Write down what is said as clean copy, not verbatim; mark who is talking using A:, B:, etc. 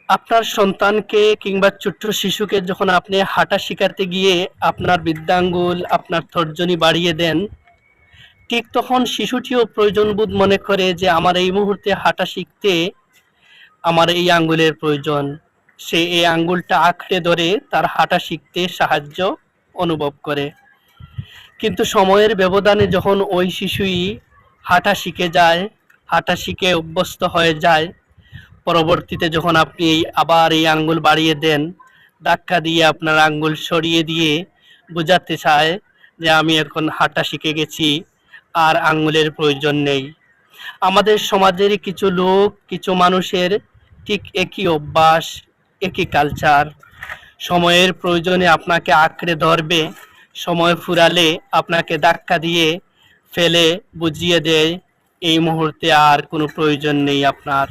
A: আপনার সন্তানকে কিংবা ছোট্ট শিশুকে যখন আপনি হাঁটা শিখাতে গিয়ে আপনার বৃদ্ধাঙ্গুল, আপনার তর্জনী বাড়িয়ে দেন, ঠিক তখন শিশুটিও প্রয়োজনবোধ মনে করে যে আমার এই মুহূর্তে হাঁটা শিখতে আমার এই আঙ্গুলের প্রয়োজন। সে এই আঙ্গুলটা আঁকড়ে ধরে তার হাঁটা শিখতে সাহায্য অনুভব করে। কিন্তু সময়ের ব্যবধানে যখন ওই শিশুই হাঁটা শিখে যায়, হাঁটা শিখে অভ্যস্ত হয়ে যায়, পরবর্তীতে যখন আপনি আবার এই আঙ্গুল বাড়িয়ে দেন, ধাক্কা দিয়ে আপনার আঙ্গুল সরিয়ে দিয়ে বোঝাতে চায় যে আমি এখন হাঁটা শিখে গেছি, আর আঙ্গুলের প্রয়োজন নেই। আমাদের সমাজের কিছু লোক, কিছু মানুষের ঠিক একই অভ্যাস, একই কালচার। সময়ের প্রয়োজনে আপনাকে আঁকড়ে ধরবে, সময় ফুরালে আপনাকে ধাক্কা দিয়ে ফেলে বুঝিয়ে দেয় এই মুহূর্তে আর কোনো প্রয়োজন নেই আপনার।